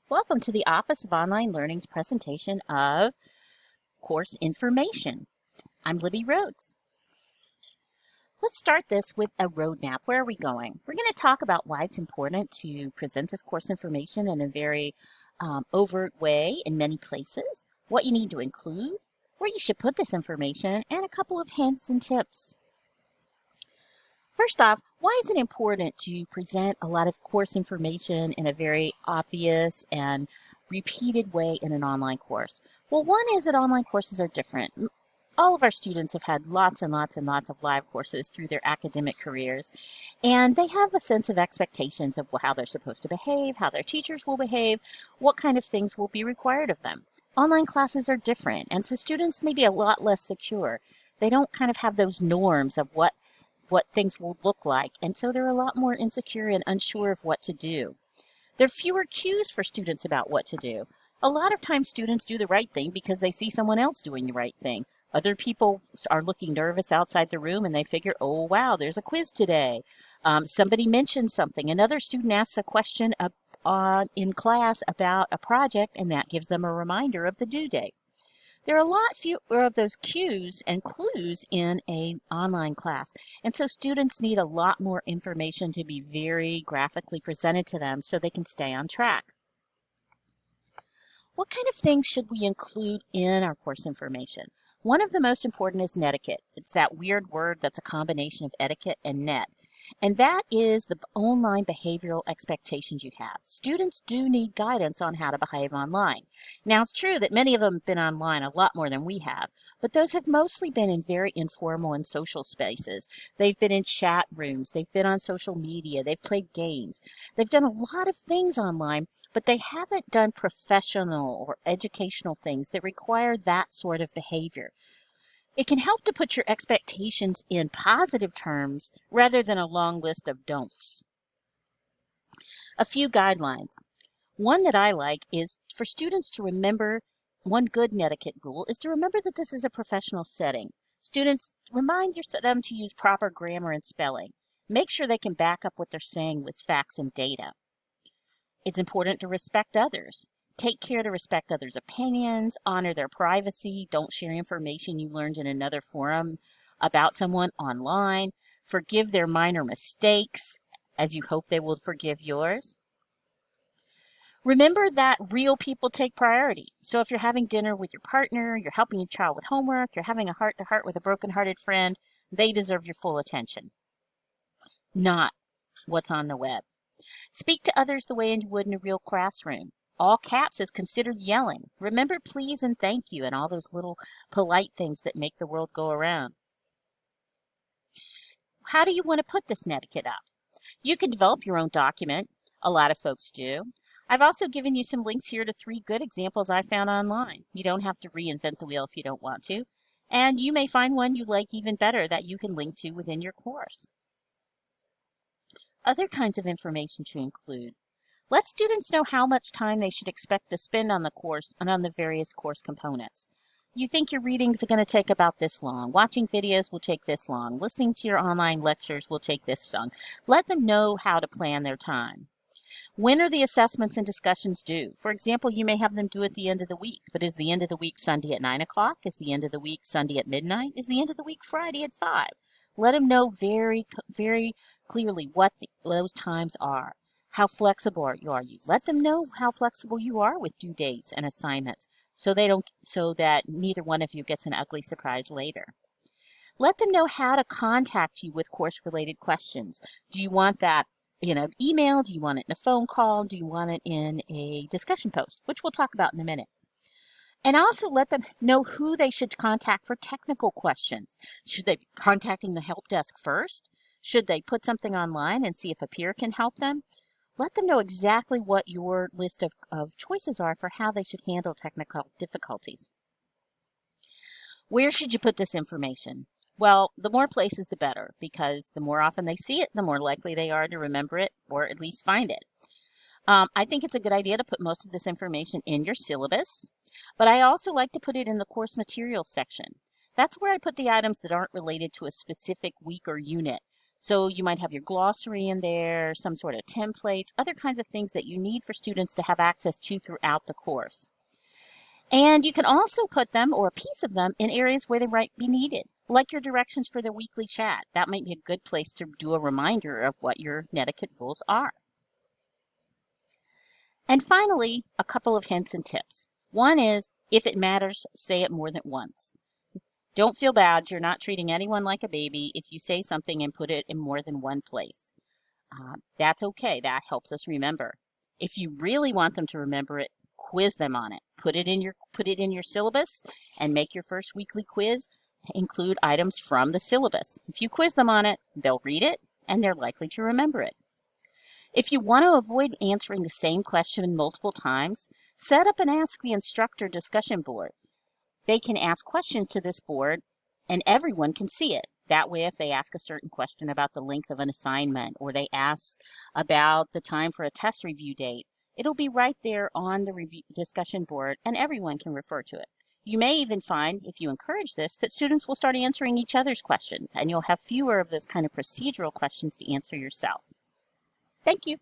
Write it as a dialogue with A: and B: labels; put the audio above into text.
A: Welcome to the Office of Online Learning's presentation of course information. I'm Libby Rhodes. Let's start this with a roadmap. Where are we going? We're going to talk about why it's important to present this course information in a very overt way in many places, what you need to include, where you should put this information, and a couple of hints and tips. First off, why is it important to present a lot of course information in a very obvious and repeated way in an online course? Well, one is that online courses are different. All of our students have had lots and lots and lots of live courses through their academic careers, and they have a sense of expectations of how they're supposed to behave, how their teachers will behave, what kind of things will be required of them. Online classes are different, and so students may be a lot less secure. They don't kind of have those norms of what things will look like, and so they're a lot more insecure and unsure of what to do. There are fewer cues for students about what to do. A lot of times students do the right thing because they see someone else doing the right thing. Other people are looking nervous outside the room and they figure, oh wow, there's a quiz today. Somebody mentioned something. Another student asks a question in class about a project, and that gives them a reminder of the due date. There are a lot fewer of those cues and clues in an online class, and so students need a lot more information to be very graphically presented to them so they can stay on track. What kind of things should we include in our course information? One of the most important is netiquette. It's that weird word that's a combination of etiquette and net. And that is the online behavioral expectations you have. Students do need guidance on how to behave online. Now, it's true that many of them have been online a lot more than we have, but those have mostly been in very informal and social spaces. They've been in chat rooms, they've been on social media, they've played games. They've done a lot of things online, but they haven't done professional or educational things that require that sort of behavior. It can help to put your expectations in positive terms rather than a long list of don'ts. A few guidelines. One that I like is for students to remember, one good netiquette rule is to remember that this is a professional setting. Students, remind them to use proper grammar and spelling. Make sure they can back up what they're saying with facts and data. It's important to respect others. Take care to respect others' opinions, honor their privacy, don't share information you learned in another forum about someone online, forgive their minor mistakes, as you hope they will forgive yours. Remember that real people take priority. So if you're having dinner with your partner, you're helping your child with homework, you're having a heart-to-heart with a broken-hearted friend, they deserve your full attention, not what's on the web. Speak to others the way you would in a real classroom. All caps is considered yelling. Remember please and thank you and all those little polite things that make the world go around. How do you want to put this netiquette up? You can develop your own document. A lot of folks do. I've also given you some links here to 3 good examples I found online. You don't have to reinvent the wheel if you don't want to. And you may find one you like even better that you can link to within your course. Other kinds of information to include. Let students know how much time they should expect to spend on the course and on the various course components. You think your readings are going to take about this long. Watching videos will take this long. Listening to your online lectures will take this long. Let them know how to plan their time. When are the assessments and discussions due? For example, you may have them due at the end of the week, but is the end of the week Sunday at 9 o'clock? Is the end of the week Sunday at midnight? Is the end of the week Friday at 5? Let them know very, very clearly what those times are. How flexible are you? Let them know how flexible you are with due dates and assignments so that neither one of you gets an ugly surprise later. Let them know how to contact you with course-related questions. Do you want that in an email? Do you want it in a phone call? Do you want it in a discussion post, which we'll talk about in a minute? And also let them know who they should contact for technical questions. Should they be contacting the help desk first? Should they put something online and see if a peer can help them? Let them know exactly what your list of choices are for how they should handle technical difficulties. Where should you put this information? Well, the more places the better, because the more often they see it, the more likely they are to remember it or at least find it. I think it's a good idea to put most of this information in your syllabus, but I also like to put it in the course materials section. That's where I put the items that aren't related to a specific week or unit. So you might have your glossary in there, some sort of templates, other kinds of things that you need for students to have access to throughout the course. And you can also put them, or a piece of them, in areas where they might be needed, like your directions for the weekly chat. That might be a good place to do a reminder of what your netiquette rules are. And finally, a couple of hints and tips. One is, if it matters, say it more than once. Don't feel bad. You're not treating anyone like a baby if you say something and put it in more than one place. That's okay. That helps us remember. If you really want them to remember it, quiz them on it. Put it in your syllabus and make your first weekly quiz include items from the syllabus. If you quiz them on it, they'll read it and they're likely to remember it. If you want to avoid answering the same question multiple times, set up an Ask the Instructor discussion board. They can ask questions to this board and everyone can see it. That way, if they ask a certain question about the length of an assignment or they ask about the time for a test review date, it'll be right there on the discussion board and everyone can refer to it. You may even find, if you encourage this, that students will start answering each other's questions and you'll have fewer of those kind of procedural questions to answer yourself. Thank you.